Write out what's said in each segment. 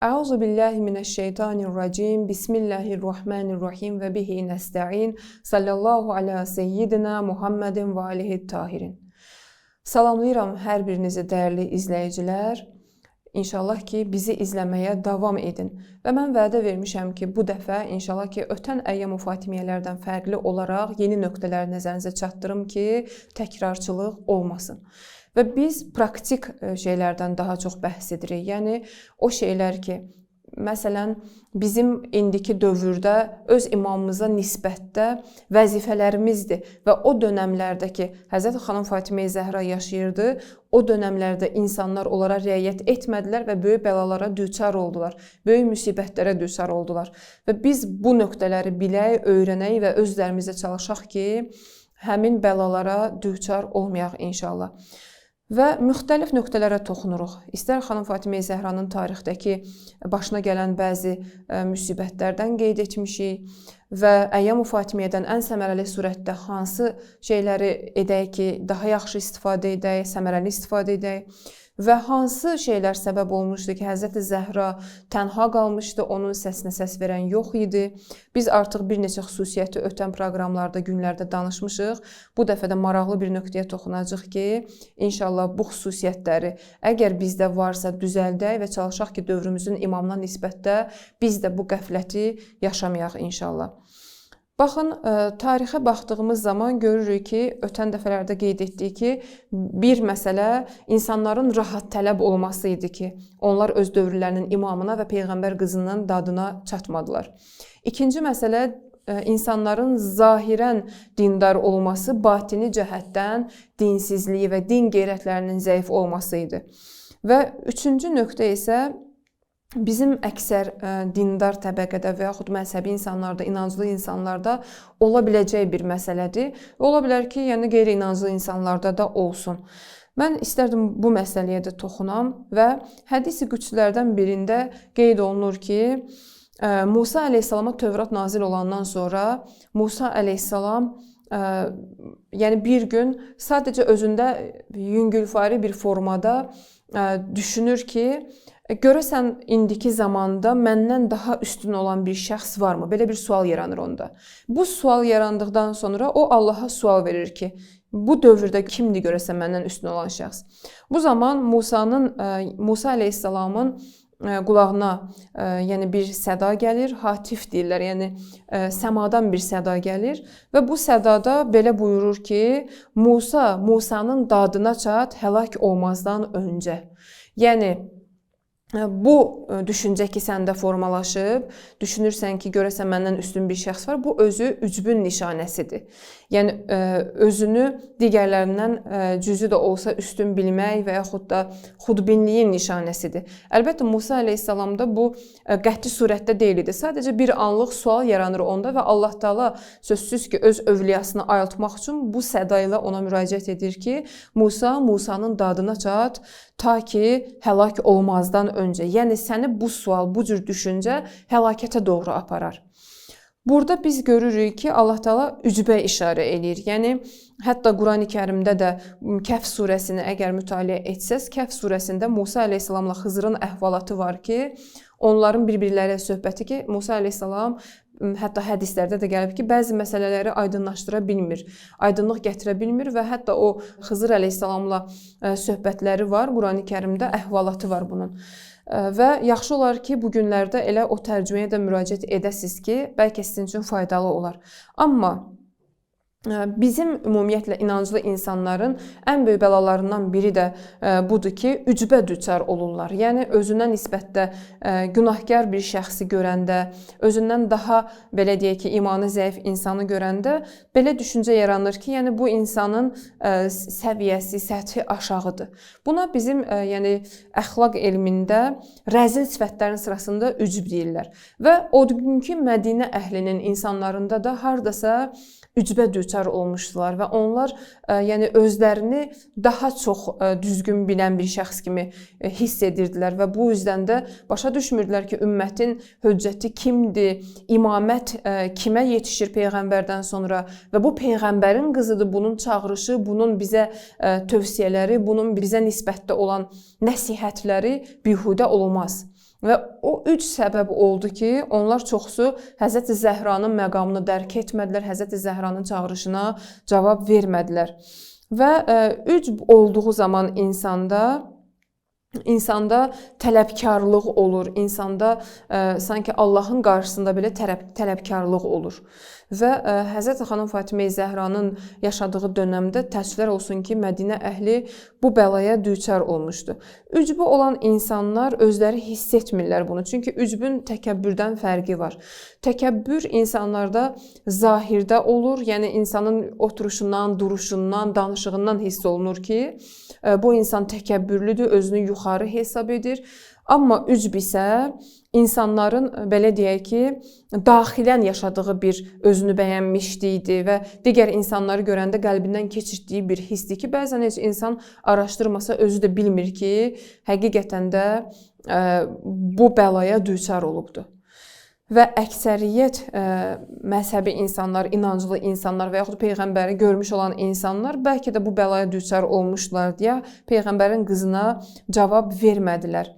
Euzu billahi mineşşeytanirracim. Bismillahirrahmanirrahim ve bihi nesta'in. Sallallahu ala seyyidina Muhammedin və alihi tahirin. Salamlayıram hər birinizi dəyərli izləyicilər. İnşallah ki, bizi izləməyə davam edin. Və mən vədə vermişəm ki, bu dəfə inşallah ki, ötən əyyam-ı Fatimiyələrdən fərqli olaraq yeni nöqtələri nəzərinizə çatdırım ki, təkrarçılıq olmasın. Və biz praktik şeylərdən daha çox bəhs edirik. Yəni, o şeylər ki, məsələn, bizim indiki dövrdə öz imamımıza nisbətdə vəzifələrimizdir və o dönəmlərdəki Həzrət xanım Fatimə-i Zəhra yaşayırdı, o dönəmlərdə insanlar onlara riayət etmədilər və böyük bəlalara düçar oldular, böyük müsibətlərə düçar oldular. Və biz bu nöqtələri bilək, öyrənək və özlərimizə çalışaq ki, həmin bəlalara düçar olmayaq inşallah. Və müxtəlif nöqtələrə toxunuruq. İstər xanım Fatimə-i Zəhranın tarixdəki başına gələn bəzi müsibətlərdən qeyd etmişik və əyyam-ı Fatimiyədən ən səmərəli surətdə hansı şeyləri edək ki, daha yaxşı istifadə edək, səmərəli istifadə edək və hansı şeylər səbəb olmuşdu ki, Həzrəti Zəhra tənha qalmışdı, onun səsinə səs verən yox idi. Biz artıq bir neçə xüsusiyyəti ötən proqramlarda, günlərdə danışmışıq. Bu dəfə də maraqlı bir nöqtəyə toxunacaq ki, inşallah bu xüsusiyyətləri əgər bizdə varsa düzəldək və çalışaq ki, dövrümüzün imamına nisbətdə biz də bu qəfləti yaşamayaq inşallah. Baxın, tarixə baxdığımız zaman görürük ki, ötən dəfələrdə qeyd etdik ki, bir məsələ insanların rahat tələb olması idi ki, onlar öz dövrlərinin imamına və Peyğəmbər qızının dadına çatmadılar. İkinci məsələ, insanların zahirən dindar olması, batini cəhətdən dinsizliyi və din qeyrətlərinin zəif olması idi. Və üçüncü nöqtə isə bizim əksər dindar təbəqədə və yaxud məzhəbi insanlarda, inanclı insanlarda ola biləcək bir məsələdir. Ola bilər ki, yəni qeyri-inanclı insanlarda da olsun. Mən istərdim bu məsələyə də toxunam və hədis-i qüdslərdən birində qeyd olunur ki, Musa əleyhissalama Tövrat nazil olandan sonra Musa əleyhissalam yəni bir gün sadəcə özündə yüngülvari bir formada düşünür ki, görəsən indiki zamanda məndən daha üstün olan bir şəxs varmı? Belə bir sual yaranır onda. Bu sual yarandıqdan sonra o Allaha sual verir ki, bu dövrdə kimdir görəsən məndən üstün olan şəxs? Bu zaman Musa əleyhissalamın qulağına yəni bir səda gəlir, hatif deyirlər, yəni səmadan bir səda gəlir və bu sədada belə buyurur ki, Musanın dadına çat həlak olmazdan öncə. Yəni, bu düşüncə ki, səndə formalaşıb, düşünürsən ki, görəsən məndən üstün bir şəxs var, bu özü ücbün nişanəsidir. Yəni, özünü digərlərindən cüzü də olsa üstün bilmək və yaxud da xudbinliyin nişanəsidir. Əlbəttə, Musa əleyhissalamda bu qəti surətdə deyil idi. Sadəcə bir anlıq sual yaranır onda və Allah Taala sözsüz ki, öz övliyasını ayıltmaq üçün bu səda ilə ona müraciət edir ki, Musanın dadına çat, ta ki, həlak olmazdan öncə. Yəni, səni bu sual, bu cür düşüncə həlakətə doğru aparar. Burada biz görürük ki, Allah Taala ücbə işarə edir. Yəni, hətta Qurani Kərimdə də Kəhf surəsini əgər mütaliə etsəz, Kəhf surəsində Musa əleyhissalamla Xızırın əhvalatı var ki, onların bir-birləri söhbəti ki, Musa əleyhissalam hətta hədislərdə də gəlib ki, bəzi məsələləri aydınlaşdıra bilmir, aydınlıq gətirə bilmir və hətta o Xızır əleyhissalamla söhbətləri var, Qurani Kərimdə əhvalatı var bunun. Və yaxşı olar ki, bu günlərdə elə o tərcüməyə də müraciət edəsiz ki, bəlkə sizin üçün faydalı olar. Amma bizim ümumiyyətlə inanclı insanların ən böyük bəlalarından biri də budur ki, ücbə düçar olurlar. Yəni, özünə nisbətdə günahkar bir şəxsi görəndə, özündən daha, belə deyək ki, imanı zəif insanı görəndə belə düşüncə yaranır ki, yəni bu insanın səviyyəsi, səthi aşağıdır. Buna bizim yəni, əxlaq elmində rəzil sifətlərin sırasında ücb deyirlər. Və o günkü Mədinə əhlinin insanlarında da hardasa ücbə düçar olmuşdular və onlar yəni özlərini daha çox düzgün bilən bir şəxs kimi hiss edirdilər və bu yüzdən də başa düşmürdülər ki, ümmətin höccəti kimdir, imamət kimə yetişir Peyğəmbərdən sonra və bu Peyğəmbərin qızıdır, bunun çağırışı, bunun bizə tövsiyələri, bunun bizə nisbətdə olan nəsihətləri bihudə olmaz. Və o 3 səbəb oldu ki, onlar çoxsu Həzrəti Zəhranın məqamını dərk etmədilər, Həzrəti Zəhranın çağırışına cavab vermədilər. Və ücb olduğu zaman insanda tələbkarlıq olur, insanda sanki Allahın qarşısında belə tələbkarlıq olur. Və Həzrət xanım Fatimə Zəhranın yaşadığı dönəmdə təəssüflər olsun ki, Mədinə əhli bu bəlaya düçar olmuşdu. Ücbü olan insanlar özləri hiss etmirlər bunu. Çünki ücbün təkəbbürdən fərqi var. Təkəbbür insanlarda zahirdə olur, yəni insanın oturuşundan, duruşundan, danışığından hiss olunur ki, bu insan təkəbbürlüdür, özünü yuxarı hesab edir. Amma ücb isə insanların, belə deyək ki, daxilən yaşadığı bir özünü bəyənmişliyidir və digər insanları görəndə qəlbindən keçirdiyi bir hissdir ki, bəzən heç insan araşdırmasa özü də bilmir ki, həqiqətən də bu bəlaya düçar olubdur. Və əksəriyyət məzhəbi insanlar, inanclı insanlar və yaxud Peyğəmbəri görmüş olan insanlar bəlkə də bu bəlaya düçar olmuşlar deyə Peyğəmbərin qızına cavab vermədilər.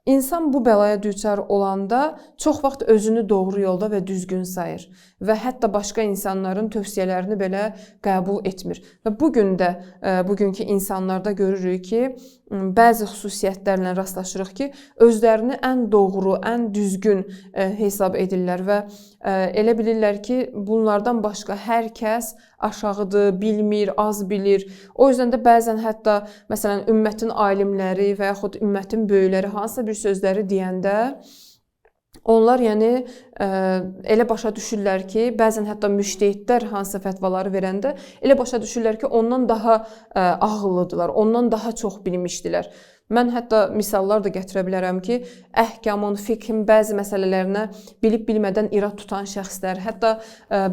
İnsan bu bəlaya düçar olanda çox vaxt özünü doğru yolda və düzgün sayır və hətta başqa insanların tövsiyələrini belə qəbul etmir. Və bugünkü insanlarda görürük ki, bəzi xüsusiyyətlərlə rastlaşırıq ki, özlərini ən doğru, ən düzgün hesab edirlər və elə bilirlər ki, bunlardan başqa hər kəs aşağıdır, bilmir, az bilir. O yüzden də bəzən hətta məsələn ümmətin alimləri və yaxud ümmətin böyükləri hansısa bir sözləri deyəndə onlar elə başa düşürlər ki, bəzən hətta müştehidlər hansısa fətvaları verəndə elə başa düşürlər ki, ondan daha ağıllıdırlar, ondan daha çox bilmişdilər. Mən hətta misallar da gətirə bilərəm ki, əhkamın, fiqhin bəzi məsələlərinə bilib-bilmədən irad tutan şəxslər, hətta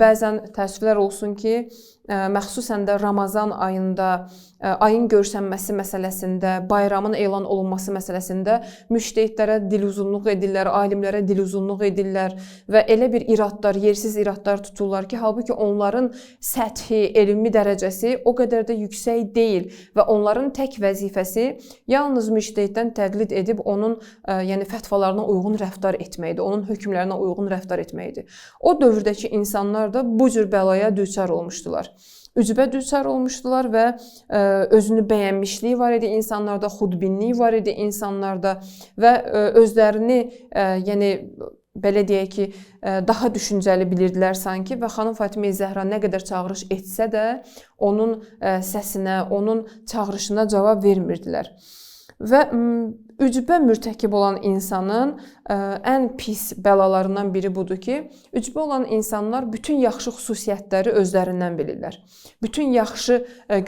bəzən təəssüflər olsun ki, məxsusən də Ramazan ayında ayın görsənməsi məsələsində, bayramın elan olunması məsələsində müştehidlərə diluzunluq edirlər, alimlərə diluzunluq edirlər və elə bir iradlar, yersiz iradlar tuturlar ki, halbuki onların səthi, elmi dərəcəsi o qədər də yüksək deyil və onların tək vəzifəsi yalnız müştehiddən təqlid edib onun fətvalarına uyğun rəftar etməkdir, onun hökmlərinə uyğun rəftar etməkdir. O dövrdəki insanlar da bu cür bəlaya düçar olmuşdular. Ücbə düçar olmuşdular və özünü bəyənmişliyi var idi insanlarda, xudbinliyi var idi insanlarda və özlərini, belə deyək ki, daha düşüncəli bilirdilər sanki və xanım Fatimə Zəhra nə qədər çağırış etsə də onun səsinə, onun çağırışına cavab vermirdilər. Və ücbə mürtəkib olan insanın ən pis bəlalarından biri budur ki, ücbə olan insanlar bütün yaxşı xüsusiyyətləri özlərindən bilirlər. Bütün yaxşı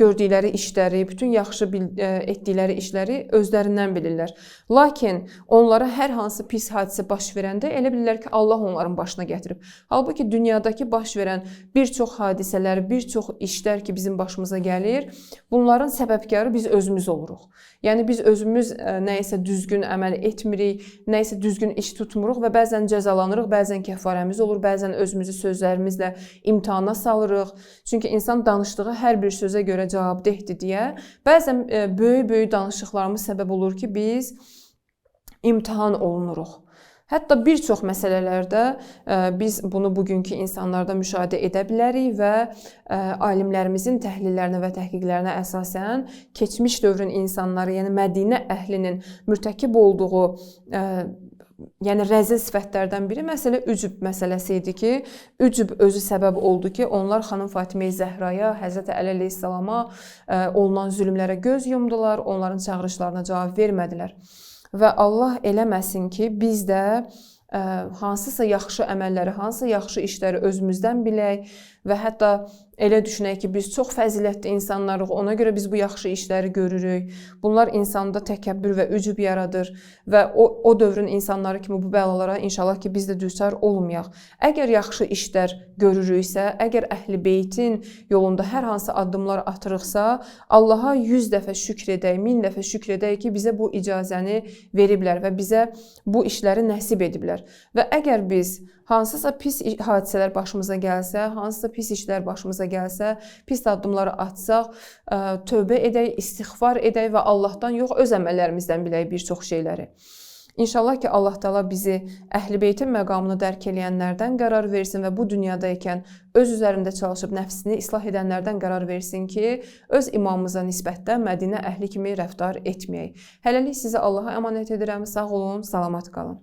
gördükləri işləri, bütün yaxşı etdikləri işləri özlərindən bilirlər. Lakin onlara hər hansı pis hadisə baş verəndə elə bilirlər ki, Allah onların başına gətirib. Halbuki dünyadakı baş verən bir çox hadisələr, bir çox işlər ki, bizim başımıza gəlir, bunların səbəbkarı biz özümüz oluruq. Yəni biz özümüz nəyisə düzgün əməl etmirik, nəyisə düzgün iş tutmuruq və bəzən cəzalanırıq, bəzən kəfarəmiz olur, bəzən özümüzü sözlərimizlə imtihana salırıq. Çünki insan danışdığı hər bir sözə görə cavabdehdir deyə bəzən böyük-böyük danışıqlarımız səbəb olur ki, biz imtihan olunuruq. Hətta bir çox məsələlərdə biz bunu bugünkü insanlarda müşahidə edə bilərik və alimlərimizin təhlillərinə və təhqiqlərinə əsasən keçmiş dövrün insanları, yəni Mədinə əhlinin mürtəkib olduğu rəzil sifətlərdən biri məsələ ücb məsələsi idi ki, ücb özü səbəb oldu ki, onlar xanım Fatimə Zəhraya, Həzrəti Əli əleyhissalama olunan zülmlərə göz yumdular, onların çağırışlarına cavab vermədilər. Və Allah eləməsin ki, biz də hansısa yaxşı əməlləri, hansısa yaxşı işləri özümüzdən bilək və hətta elə düşünək ki, biz çox fəzilətli insanlarıq, ona görə biz bu yaxşı işləri görürük. Bunlar insanda təkəbbür və ücub yaradır və o dövrün insanları kimi bu bəlalara inşallah ki, biz də düçar olmayaq. Əgər yaxşı işlər görürüksə, əgər Əhl-i Beytin yolunda hər hansı addımlar atırıqsa, Allaha 100 dəfə şükr edək, 1000 dəfə şükr edək ki, bizə bu icazəni veriblər və bizə bu işləri nəsib ediblər. Və əgər biz hansısa pis hadisələr başımıza gəlsə, hansısa pis işlər başımıza gəlsə, pis addımları atsaq, tövbə edək, istiğfar edək və Allahdan yox, öz əməllərimizdən bilək bir çox şeyləri. İnşallah ki Allah Taala bizi Əhl-i Beytin məqamını dərk eləyənlərdən qərar versin və bu dünyada ikən öz üzərində çalışıb nəfsini islah edənlərdən qərar versin ki, öz imamımıza nisbətdə Mədinə əhli kimi rəftar etməyək. Hələlik sizi Allaha əmanət edirəm. Sağ olun, salamat qalın.